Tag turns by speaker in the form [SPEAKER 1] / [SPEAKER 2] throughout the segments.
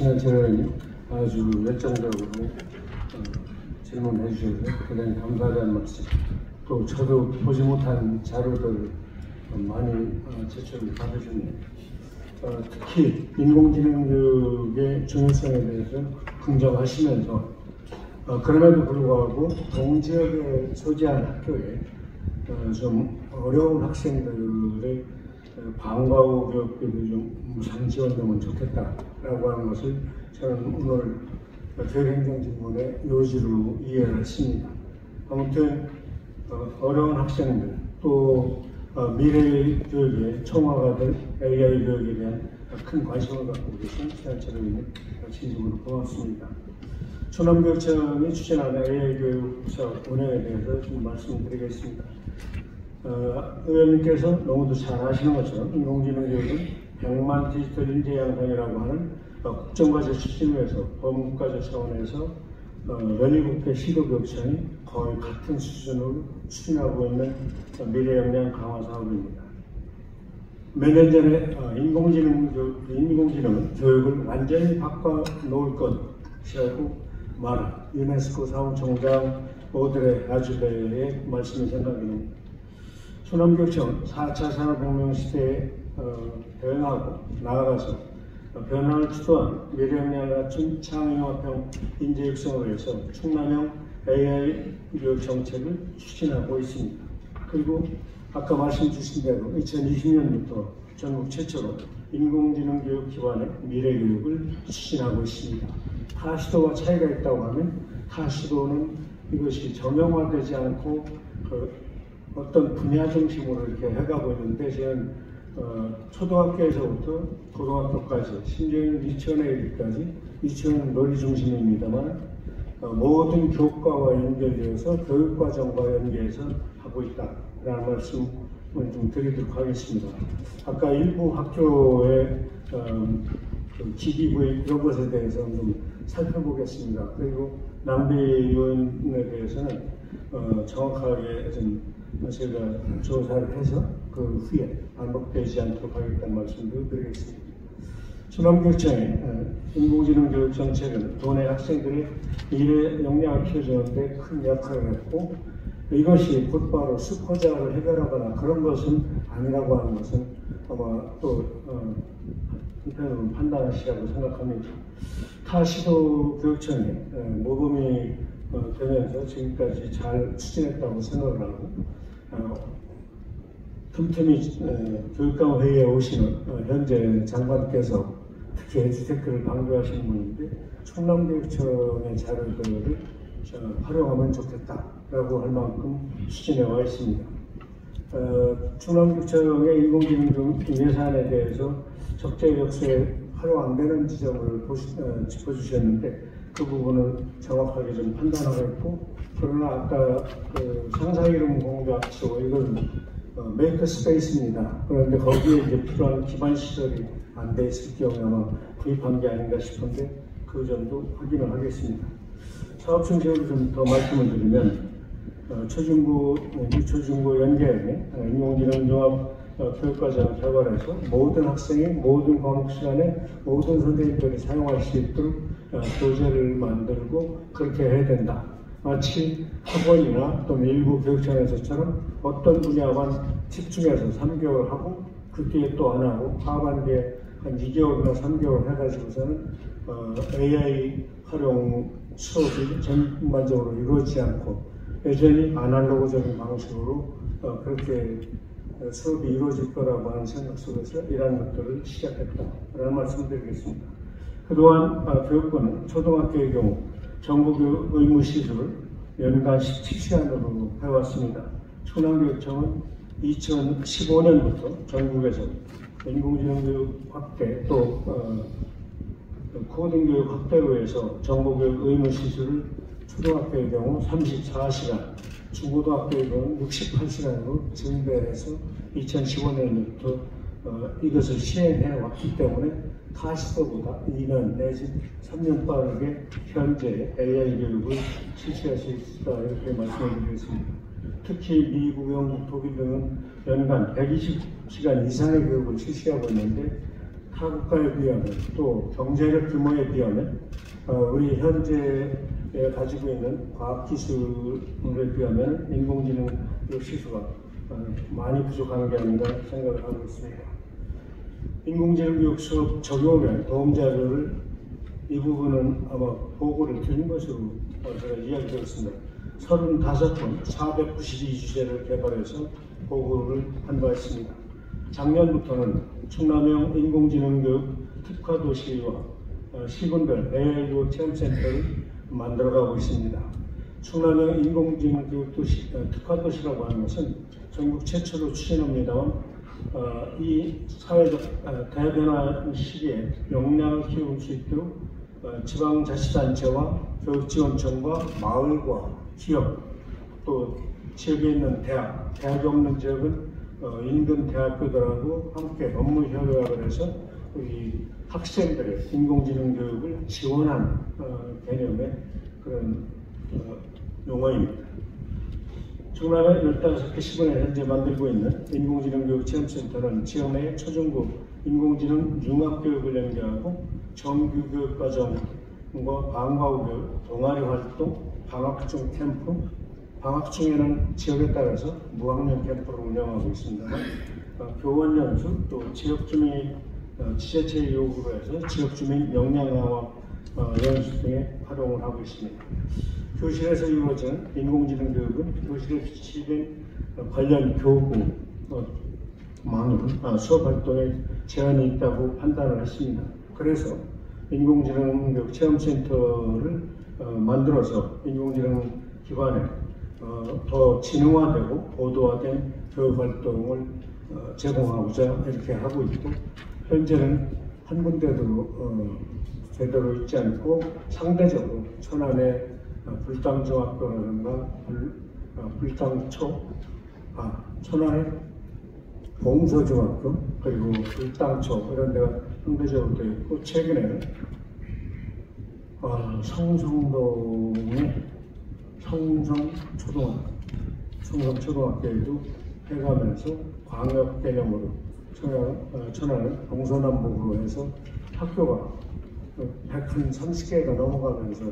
[SPEAKER 1] 신한철 아주 열정적으로 질문해 주셔서 대단히 감사하다는 말씀, 또 저도 보지 못한 자료들 많이 제출을 받으셨네요. 특히 인공지능 교육의 중요성에 대해서 긍정하시면서 그럼에도 불구하고 동지역에 소재한 학교에 좀 어려운 학생들의 방과 후 교육비를 좀 무상 지원되면 좋겠다라고 하는 것을 저는 오늘 교육행정질문의 요지로 이해를 했습니다. 아무튼 어려운 학생들, 또 미래의 교육의 총화가 될 AI 교육에 대한 큰 관심을 갖고 계신 신한철 의원님 진심으로 고맙습니다. 충남교육청이 추진하는 AI 교육 사업 운영에 대해서 좀 말씀드리겠습니다. 의원님께서 너무도 잘 아시는 것처럼 인공지능 교육은 100만 디지털 인재 양성이라고 하는 국정과제 추진위에서 범국가적 차원에서 연희국회 시도교육청이 거의 같은 수준으로 추진하고 있는 미래 역량 강화 사업입니다. 몇 년 전에 인공지능은 교육을 완전히 바꿔놓을 것이라고 말한 유네스코 사무총장 오드레 아줄레의 말씀이 생각이 납니다. 충남교육청은 4차 산업혁명 시대에 대응하고 나아가서 변화를 주도한 미래역량을 갖춘 창의융합형 인재 육성을 위해서 충남형 AI 교육 정책을 추진하고 있습니다. 그리고 아까 말씀 주신 대로 2020년부터 전국 최초로 인공지능 교육 기반의 미래 교육을 추진하고 있습니다. 타 시도와 차이가 있다고 하면 타 시도는 이것이 정형화되지 않고 어떤 분야 중심으로 이렇게 해가고 있는데, 저는 초등학교에서부터 고등학교까지, 심지어는 유치원에 이르기까지, 유치원은 놀이 중심입니다만 모든 교과와 연결되어서 교육과정과 연계해서 하고 있다라는 말씀을 좀 드리도록 하겠습니다. 아까 일부 학교의 기기 구입 이런 것에 대해서 좀 살펴보겠습니다. 그리고 낭비 요인에 대해서는 정확하게 좀 제가 조사를 해서 그 후에 반복되지 않도록 하겠다는 말씀도 드리겠습니다. 충남교육청의 인공지능 교육 정책은 도내 학생들의 미래 역량을 키워주는데 큰 역할을 했고, 이것이 곧바로 수포자를 해결하거나 그런 것은 아니라고 하는 것은 아마 또 한편으로 판단하시라고 생각합니다. 타 시도 교육청이 모범이 되면서 지금까지 잘 추진했다고 생각을 하고, 틈틈이 교육감 회의에 오시는 현재 장관께서 특히 에듀테크를 강조하시는 분인데, 충남교육청의 자료들을 활용하면 좋겠다라고 할 만큼 추진해 와 있습니다. 충남교육청의 인공지능 예산에 대해서 적재적소에 활용 안 되는 지점을 짚어주셨는데, 그 부분을 정확하게 좀 판단하고 있고, 그러나 아까 상사 이름 공부학교 이건 메이커 스페이스입니다. 그런데 거기에 이제 필요한 기반 시설이 안 돼 있을 경우에 아마 구입한 게 아닌가 싶은데, 그 점도 확인을 하겠습니다. 사업 중심으로 좀 더 말씀을 드리면, 초중고, 유초중고 연계에 인공지능 종합 교육과정을 개발해서 모든 학생이 모든 과목 시간에 모든 선생님들이 사용할 수 있도록 교재를 만들고 그렇게 해야 된다. 마치 학원이나 또는 일부 교육청에서처럼 어떤 분야만 집중해서 3개월 하고 그 뒤에 또 안 하고 하반기에 한 2개월이나 3개월 해가지고서는 AI 활용 수업이 전반적으로 이루어지지 않고 여전히 아날로그적인 방식으로 그렇게 수업이 이루어질 거라고 하는 생각 속에서 이러한 것들을 시작했다라는 말씀을 드리겠습니다. 그동안 교육부는 초등학교의 경우 정보교육 의무 시술을 연간 17시간으로 해왔습니다. 충남교육청은 2015년부터 전국에서 인공지능 교육 확대 또 코딩 교육 확대로 해서 정보교육 의무 시술을 초등학교의 경우 34시간, 중고등학교의 경우 68시간으로 증대해서 2015년부터 이것을 시행해 왔기 때문에 타시도보다 2년 내지 3년 빠르게 현재 AI 교육을 실시할 수 있다, 이렇게 말씀을 드리겠습니다. 특히 미국, 영국, 독일 등은 연간 120시간 이상의 교육을 실시하고 있는데, 타 국가에 비하면 또 경제력 규모에 비하면 우리 현재 가지고 있는 과학기술에 비하면 인공지능 시수가 많이 부족한 게 아닌가 생각을 하고 있습니다. 인공지능 교육 수업 적용에 도움자료를 이 부분은 아마 보고를 드린 것으로 제가 이야기 드렸습니다. 35번 492주제를 개발해서 보고를 한 바 있습니다. 작년부터는 충남형 인공지능 교육 특화도시와 시군별 AI교 체험센터를 만들어가고 있습니다. 충남형 인공지능 교육 도시, 특화도시라고 하는 것은 전국 최초로 추진합니다만 이 사회적 대변화 시기에 역량을 키울 수 있도록 지방자치단체와 교육지원청과 마을과 기업 또 지역에 있는 대학이 없는 지역은 인근 대학교들하고 함께 업무 협약을 해서 우리 학생들의 인공지능 교육을 지원한 개념의 그런 용어입니다. 충남의 15개 시군에 현재 만들고 있는 인공지능 교육 체험센터는 지역 내 초중고 인공지능 융합교육을 연계하고 정규교육과정과 방과후 교육, 동아리 활동, 방학 중 캠프, 방학 중에는 지역에 따라서 무학년 캠프를 운영하고 있습니다만 교원 연수 또 지역주민 지자체의 요구로 해서 지역주민 역량강화 연수 등에 활용을 하고 있습니다. 교실에서 이루어지는 인공지능 교육은 교실에 비치된 관련 교구 수업 활동에 제한이 있다고 판단을 했습니다. 그래서 인공지능 교육 체험센터를 만들어서 인공지능 기반에 더 지능화되고 고도화된 교육 활동을 제공하고자 이렇게 하고 있고, 현재는 한 군데도 제대로 있지 않고 상대적으로 천안의 불당중학교라든가 천안의 봉서중학교 그리고 불당초 이런 데가 상대적으로 되어 있고, 최근에는 성성동의 성성초등학교에도 해가면서 광역 개념으로 천안을 동서남북으로 해서 학교가 130개가 넘어가면서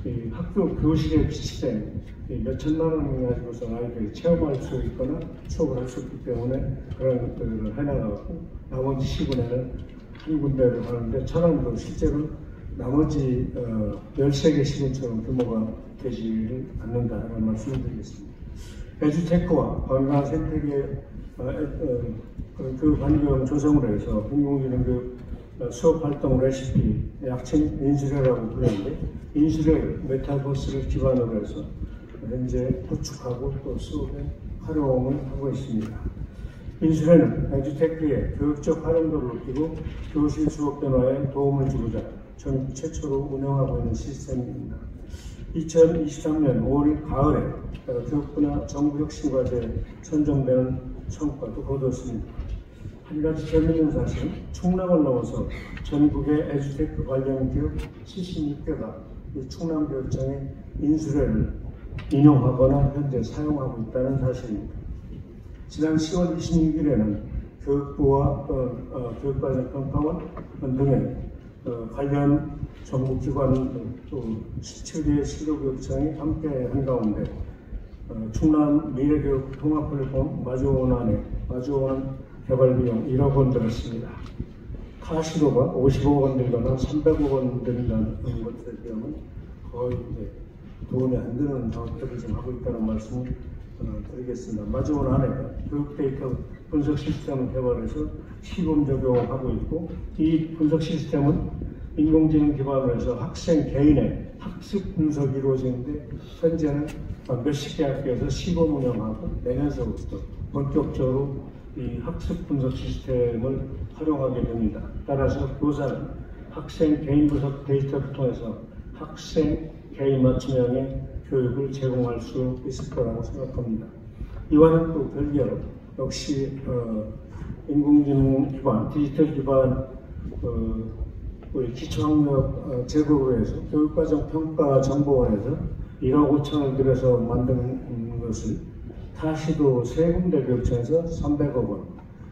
[SPEAKER 1] 이 학교 교실에 비치된 몇천만 원을 가지고서 아이들이 체험할 수 있거나 수업을 할 수 있기 때문에 그런 것들을 해나가고, 나머지 시군에는 한 군데를 하는데 천안도 실제로 나머지 13개 시군처럼 규모가 되지를 않는다라는 말씀을 드리겠습니다. 에듀테크와 건강한 생태계 교육 환경 조성을 해서 인공지능 교육 수업 활동 레시피, 약칭 인수레라고 부르는데, 인수레 메타버스를 기반으로 해서 현재 구축하고 또 수업에 활용을 하고 있습니다. 인수레는 에듀테크의 교육적 활용도를 높이고 교실 수업 변화에 도움을 주고자 전국 최초로 운영하고 있는 시스템입니다. 2023년 5월 가을에 교육 분야 정부혁신과제에 선정되는 성과도 거뒀습니다. 한 가지 재미있는 사실은 충남을 넘어서 전국의 에듀테크 관련 기업 76개가 충남교육청의 인수레를 인용하거나 현재 사용하고 있다는 사실입니다. 지난 10월 26일에는 교육부와 교육과정평가원 등의 관련 정부기관 또 17개의 시도교육청이 함께 한 가운데 충남 미래교육 통합플랫폼 마주원 개발 비용 1억 원 들었습니다. 타 시도가 50억 원 들거나 300억 원 들다는 것들에 비하면 거의 이제 돈이 안 드는 사업들을 지금 하고 있다는 말씀을 드리겠습니다. 마주원 안에 교육 데이터 분석 시스템을 개발해서 시범 적용하고 있고, 이 분석 시스템은 인공지능 기반으로 해서 학생 개인의 학습 분석이 이루어지는데, 현재는 몇십 개 학교에서 시범 운영하고 내년서부터 본격적으로 이 학습 분석 시스템을 활용하게 됩니다. 따라서 교사는 학생 개인 분석 데이터를 통해서 학생 개인 맞춤형의 교육을 제공할 수 있을 거라고 생각합니다. 이와는 또 별개로 역시 인공지능 기반, 디지털 기반 우리 기초학력 제고로 해서 교육과정평가정보원에서 1억 5천을 들여서 만든 것을 타시도 세 군데 교육청에서 300억 원,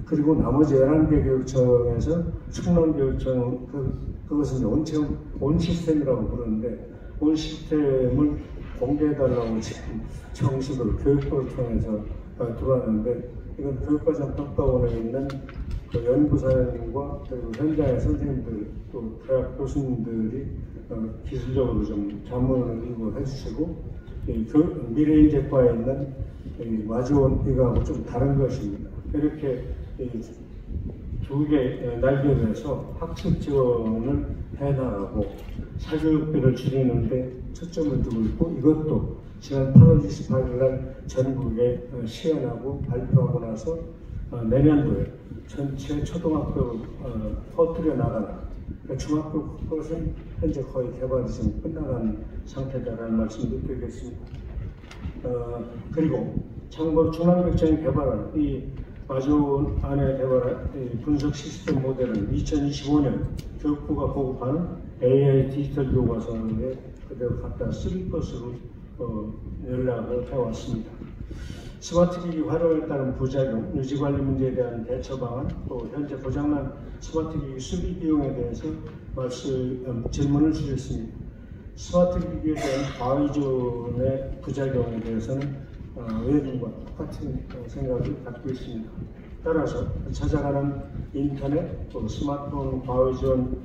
[SPEAKER 1] 그리고 나머지 11개 교육청에서 충남교육청 그것은 온 시스템이라고 부르는데 온 시스템을 공개해달라고 지금 정식으로 교육부를 통해서 들어왔는데 이건 교육과정 평가원에 있는 그 연구사님과 그리고 현장의 선생님들 또 대학 교수님들이 기술적으로 좀 자문을 일부 해주시고 미래인재과에 있는 마지원 이거하고 좀 다른 것입니다. 이렇게 두 개 날개로 해서 학습 지원을 해나가고 사교육비를 줄이는데 초점을 두고 있고 이것도 지난 8월 28일 날 전국에 시연하고 발표하고 나서 내년도에 전체 초등학교 퍼뜨려 나가는 중학교 것은 현재 거의 개발이 좀 끝나간 상태다라는 말씀도 드리겠습니다. 그리고 참고로 중앙교육청이 개발한 이 마지원 안에 개발한 이 분석 시스템 모델은 2025년 교육부가 보급하는 AI 디지털 교과서에 그대로 갖다 쓸 것으로 연락을 해왔습니다. 스마트 기기 활용에 따른 부작용, 유지관리 문제에 대한 대처 방안, 또 현재 고장난 스마트 기기 수리 비용에 대해서 질문을 주셨습니다. 스마트 기기에 대한 과의존의 부작용에 대해서는 의원님과 똑같은 생각을 갖고 있습니다. 따라서 찾아가는 인터넷, 또 스마트폰 과의존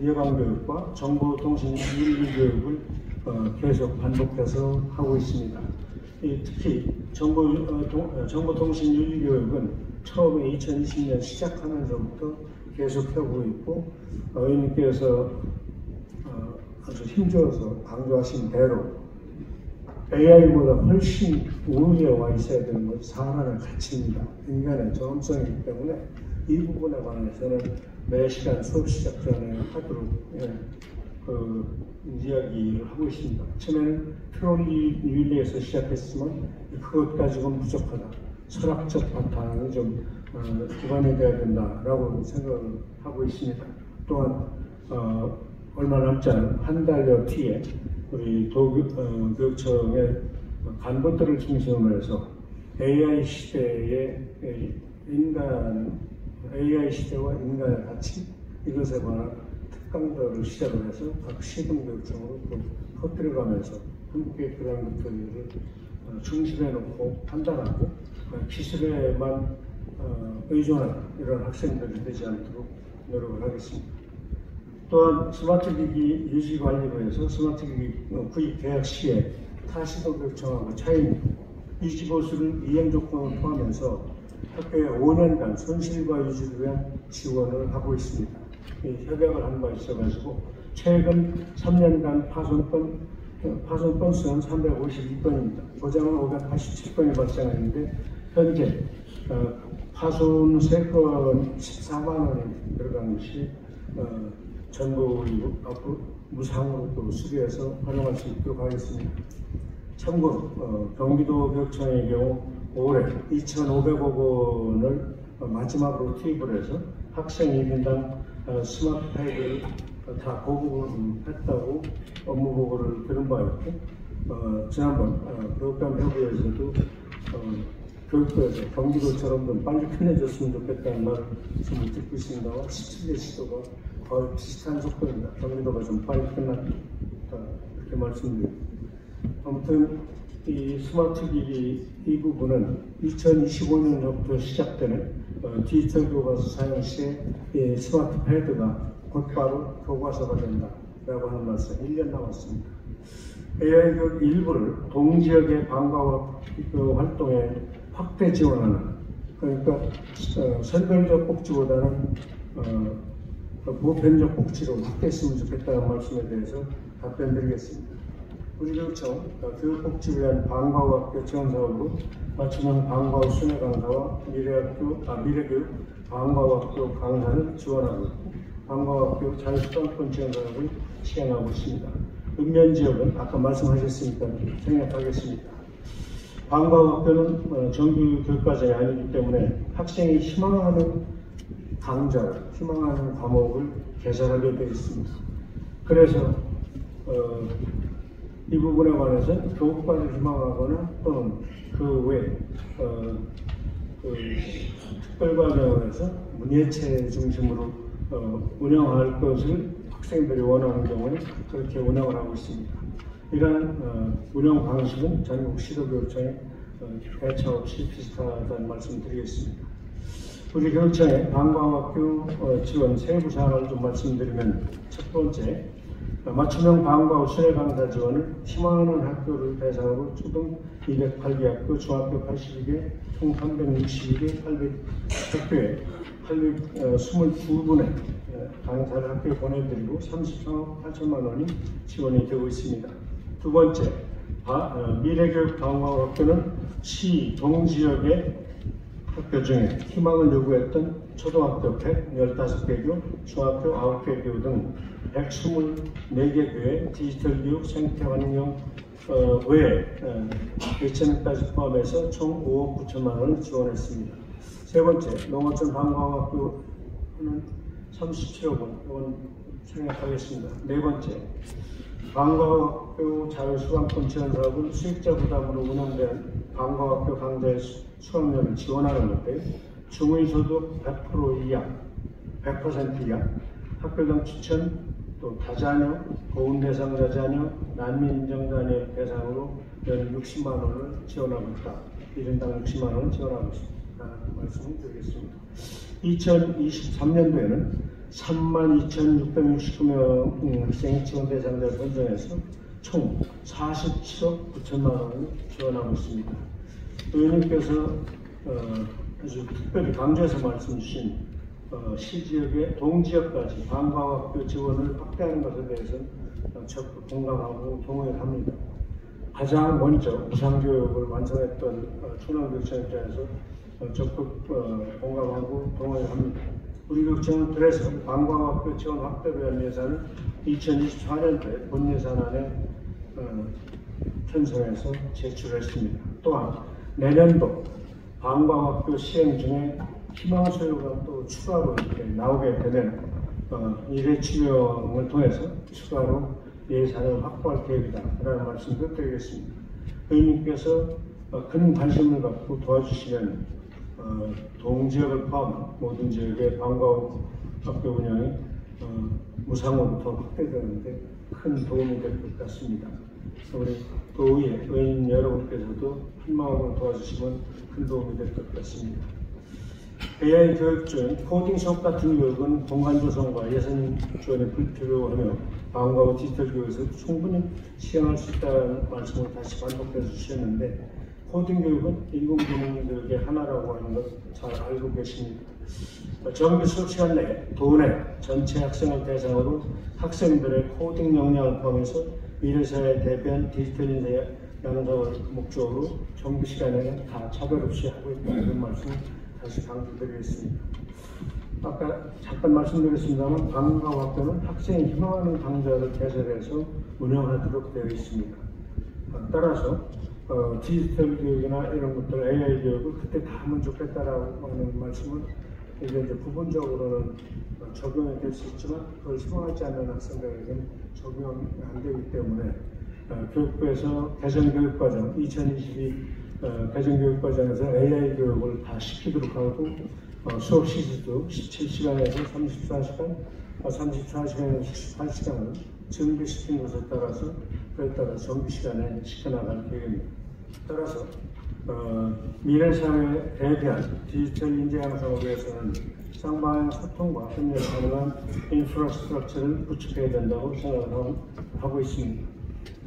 [SPEAKER 1] 예방교육과 정보통신 윤리교육을 계속 반복해서 하고 있습니다. 특히 정보통신 윤리교육은 처음에 2020년 시작하면서부터 계속하고 있고 의원님께서 아주 힘줘서 강조하신 대로 AI보다 훨씬 우위에 와 있어야 되는 것이 사람의 가치입니다. 인간의 정성이기 때문에 이 부분에 관해서는 매 시간 수업 시작 전에 하도록 이야기를 하고 있습니다. 처음에는 트롤리 윤리에서 시작했지만 그것 가지고는 부족하다. 철학적 바탕이 좀 기반이 되어야 된다라고 생각을 하고 있습니다. 또한 얼마 남지 않은 한 달여 뒤에 우리 교육청의 간부들을 중심으로 해서 AI 시대의 AI 시대와 인간의 가치 이것에 관한 특강들을 시작을 해서 각 시군교육청으로 또 퍼뜨려가면서 함께 그런 것들을 중심에 놓고 판단하고 기술에만 의존하는 이런 학생들이 되지 않도록 노력을 하겠습니다. 또한 스마트 기기 유지 관리로 해서 스마트 기기 구입 계약 시에 타시도 교육청하고 차임 유지 보수를 이행 조건을 포함해서 학교에 5년간 손실과 유지를 위한 지원을 하고 있습니다. 협약을 한 바 있어가지고 최근 3년간 파손 건수는 352건입니다. 고장은 587건이 발생했는데 현재 파손 3건 14만 원이 들어간 것이 전부 앞으로 무상으로 또 수리해서 활용할 수 있도록 하겠습니다. 참고로 경기도 교육청의 경우 올해 2,500억 원을 마지막으로 투입을 해서 학생 1인당 스마트 패드를 다 보급을 했다고 업무 보고를 들은 바 있고 지난번 교육감협의회에서도 교육부에서 경기도처럼 좀 빨리 끝내줬으면 좋겠다는 말씀을 듣고 있습니다만 17개 시도가 거의 비슷한 속도입니다. 경기도가 좀 빨리 끝났다 이렇게 말씀드립니다. 아무튼 이 스마트 기기 이 부분은 2025년부터 시작되는 디지털 교과서 사용 시에 스마트 패드가 곧바로 교과서가 된다라고 하는 말씀 1년 남았습니다. AI 교육 일부를 동지역의 방과후 활동에 확대 지원하는 그러니까 선별적 복지보다는 보편적 복지로 확대했으면 좋겠다는 말씀에 대해서 답변드리겠습니다. 우리 교육청 교육복지를 위한 방과후 학교 지원 사업으로 맞춤형 방과후 순회 강사와 미래교육 방과후 학교 강사를 지원하고 있고 방과후 학교 자유수강권 지원 사업을 시행하고 있습니다. 읍면 지역은 아까 말씀하셨으니까 생략하겠습니다. 방과후 학교는 정규 교육과정이 아니기 때문에 학생이 희망하는 강좌를, 희망하는 과목을 개설하게 되어 있습니다. 그래서 이 부분에 관해서 교육과를 희망하거나 또는 그 외 특별과정에서 문예체 중심으로 운영할 것을 학생들이 원하는 경우에 그렇게 운영을 하고 있습니다. 이러한 운영 방식은 전국 시도교육청에 배차 없이 비슷하다는 말씀드리겠습니다. 우리 교육청의 방과학교 지원 세부 사항을 좀 말씀드리면, 첫 번째, 맞춤형 방과 후 순회 강사 지원을 희망하는 학교를 대상으로 초등 208개 학교, 중학교 82개, 총 362개, 800학교에 822분의 강사를 학교에 보내드리고 33억 8천만 원이 지원이 되고 있습니다. 두 번째, 미래교육 방과학교는 시 동지역의 학교 중에 희망을 요구했던 초등학교 115개 교, 중학교 9개 교 등 124개 교의 디지털 교육 생태환경 외에 예체능까지 포함해서 총 5억 9천만 원을 지원했습니다. 세 번째, 농어촌 방과학교는 37억 원, 이건 생략하겠습니다. 네 번째, 방과학교 자유수강권 지원 사업은 수익자 부담으로 운영된 방과학교 강좌의 수강료를 지원하는 건데, 중위소득 100% 이하, 100% 이하, 학교당 추천, 또 다자녀, 보훈 대상자 자녀, 난민 인정 자녀 대상으로 연 60만 원을 지원하고 있다. 1인당 60만 원을 지원하고 있다. 말씀을 드리겠습니다. 2023년도에는 32,669명 학생이 지원 대상자를 선정해서 총 47억 9천만 원을 지원하고 있습니다. 의원님께서 아주 특별히 강조해서 말씀 주신 시지역의 동지역까지 방과학교 지원을 확대하는 것에 대해서는 적극 공감하고 동의합니다. 가장 먼저 무상교육을 완성했던 충남교육청 입장에서 적극 공감하고 동의합니다. 우리 교육청은 그래서 방과학교 지원 확대를 위한 예산을 2024년도에 본 예산안에 편성해서 제출했습니다. 또한 내년도 방과학교 시행 중에 희망소요가 또 추가로 이렇게 나오게 되면 일회치료를 통해서 추가로 예산을 확보할 계획이다 라는 말씀을 드리겠습니다. 의원님께서 큰 관심을 갖고 도와주시면 동지역을 포함한 모든 지역의 방과학교 운영이 무상으로 더 확대되는데 큰 도움이 될 것 같습니다. 우리 도의회 의원 여러분께서도 한 마음으로 도와주시면 큰 도움이 될 것 같습니다. AI 교육 중 코딩 수업 같은 교육은 공간 조성과 예산 지원이 불필요하며 방과 후 디지털 교육에서 충분히 시행할 수 있다는 말씀을 다시 반복해서 주셨는데, 코딩 교육은 인공지능 교육의 하나라고 하는 것 잘 알고 계십니다. 정규 수업 시간 내에 도내 전체 학생을 대상으로 학생들의 코딩 역량을 포함해서 미래사회에 대비한 디지털 인재 양성을 목적으로 정규 시간에는 다 차별 없이 하고 있다는 말씀을 다시 강조드리겠습니다. 아까 잠깐 말씀드렸습니다만 방과학교는 학생이 희망하는 강좌를 개설해서 운영하도록 되어 있습니다. 따라서 디지털 교육이나 이런 것들 AI 교육을 그때 다 하면 좋겠다라고 하는 말씀은 이게 이제 부분적으로는 적용이 될 수 있지만 그걸 희망하지 않는 학생들에게는 적용이 안 되기 때문에 교육부에서 개정교육과정 2022 개정교육과정에서 AI 교육을 다 시키도록 하고 수업 시간도 17시간에서 34시간에서 18시간을 증대시킨 것에 따라서 그에 따라 정규 시간에 시켜나갈 계획입니다. 따라서 미래사회에 대비한 디지털 인재 양성을 위해서는 쌍방향 소통과 협력 가능한 인프라스트럭처를 구축해야 된다고 생각을 하고 있습니다.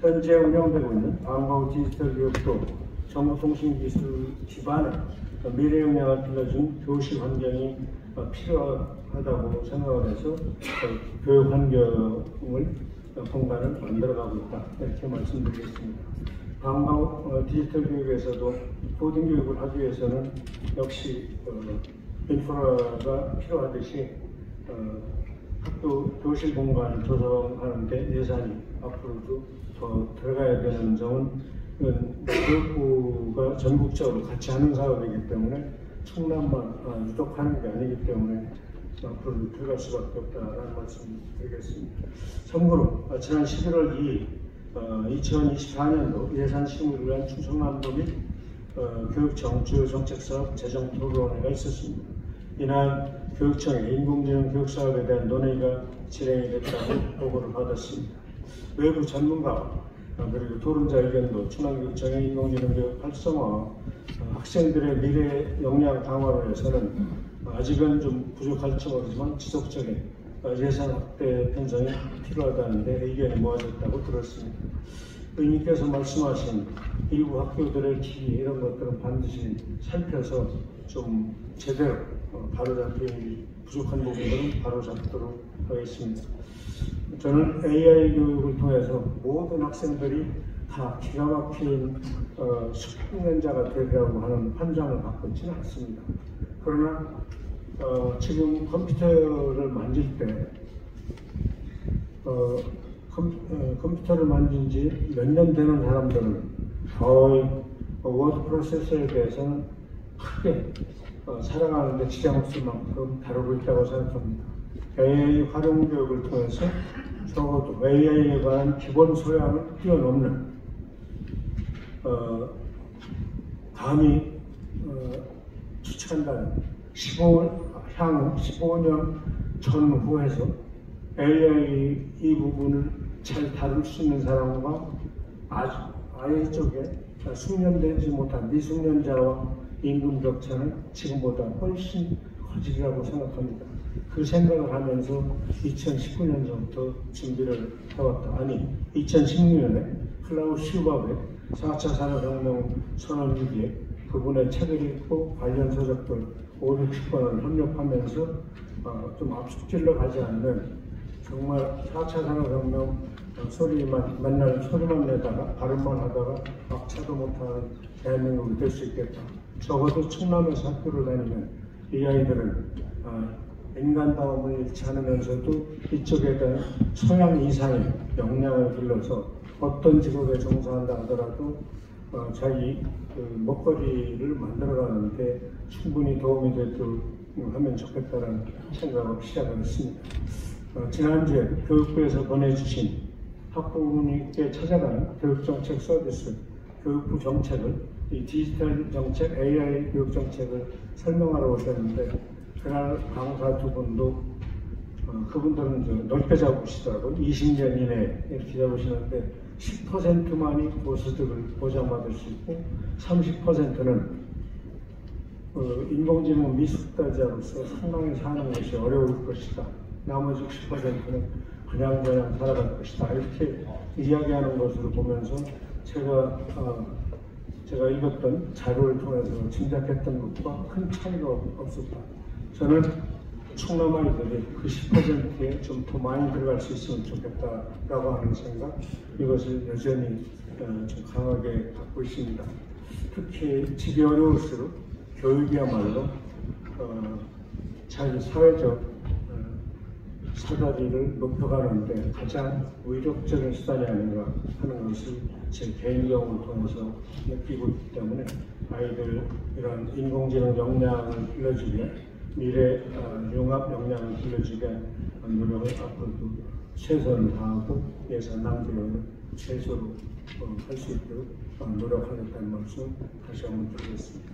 [SPEAKER 1] 현재 운영되고 있는 방과 후 디지털 교육도 정보통신기술 기반의 미래 역량을 빌려준 교실 환경이 필요하다고 생각을 해서 교육 환경을 공간을 만들어가고 있다, 이렇게 말씀드리겠습니다. 방과 후 디지털 교육에서도 코딩 교육을 하기 위해서는 역시 인프라가 필요하듯이 학교 교실 공간을 조성하는 데 예산이 앞으로도 더 들어가야 되는 점은 교육부가 전국적으로 같이 하는 사업이기 때문에 충남만 유독하는 게 아니기 때문에 앞으로 들어갈 수밖에 없다라는 말씀 드리겠습니다. 참고로 지난 11월 2일 2024년도 예산 심의를 위한 충청남도 및 교육청 주요정책사업 재정토론회가 있었습니다. 이날 교육청의 인공지능 교육사업에 대한 논의가 진행이 됐다고 보고를 받았습니다. 외부 전문가 그리고 토론자 의견도 충남교육청의 인공지능 교육 활성화, 학생들의 미래 역량 강화를 위해서는 아직은 좀 부족할지 모르지만 지속적인 예산 확대 편성이 필요하다는 데 의견이 모아졌다고 들었습니다. 의원님께서 말씀하신 일부 학교들의 기기 이런 것들은 반드시 살펴서 좀 제대로 바로잡기 부족한 부분들은 바로잡도록 하겠습니다. 저는 AI 교육을 통해서 모든 학생들이 다 기가 막힌 숙련자가 되리라고 하는 판단을 갖고 있지는 않습니다. 그러나 지금 컴퓨터를 만질 때 컴퓨터를 만진 지 몇 년 되는 사람들은 거의 워드 프로세서에 대해서는 크게 살아가는데 지장 없을 만큼 다루고 있다고 생각합니다. AI 활용 교육을 통해서 적어도 AI에 관한 기본 소양을 뛰어넘는 감히 추측한다는 향후 15년 전후에서 AI 이 부분을 잘 다룰 수 있는 사람과 아예 쪽에 숙련되지 못한 미숙련자와 임금 격차는 지금보다 훨씬 커지리라고 생각합니다. 그 생각을 하면서 2019년부터 준비를 해왔다. 아니 2016년에 클라우스 슈밥의 4차 산업혁명 선언일기에 그분의 책을 읽고 관련 서적들 560권을 협력하면서 좀 앞질러 가지 않는 정말 4차 산업혁명 소리만 맨날 소리만 내다가 발음만 하다가 막차도 못하는 대한민국이 될 수 있겠다. 적어도 충남에서 학교를 다니면 이 아이들은 인간다움을 잃지 않으면서도 이쪽에 대한 소양 이상의 역량을 길러서 어떤 직업에 종사한다 하더라도 자기 먹거리를 만들어가는데 충분히 도움이 되도록 하면 좋겠다는 생각을 시작을 했습니다. 지난주에 교육부에서 보내주신 학부모님께 찾아가는 교육정책 서비스, 교육부 정책을, 이 디지털 정책, AI 교육 정책을 설명하러 오셨는데 그날 강사 두 분도 그분들은 넓게 잡으시더라고요. 20년 이내에 이렇게 잡으시는데 10%만이 고소득을 보장받을 수 있고 30%는 인공지능 미숙달자로서 상당히 사는 것이 어려울 것이다. 나머지 60%는 그냥 살아갈 것이다. 이렇게 이야기하는 것으로 보면서 제가 읽었던 자료를 통해서 짐작했던 것과 큰 차이가 없었다. 저는 충남 아이들이 그 10%에 좀 더 많이 들어갈 수 있으면 좋겠다라고 하는 생각, 이것을 여전히 좀 강하게 갖고 있습니다. 특히 집이 어려울수록 교육이야말로 자기 사회적 사다리를 높여가는데 가장 의욕적인 수단이 아닌가 하는 것을 제 개인 경험을 통해서 느끼고 있기 때문에 아이들 이런 인공지능 역량을 길러주기 위해 미래 융합 역량을 길러주기 위해 노력을 앞으로도 최선을 다하고 예산 낭비를 최소로 할 수 있도록 노력하겠다는 말씀 다시 한번 드리겠습니다.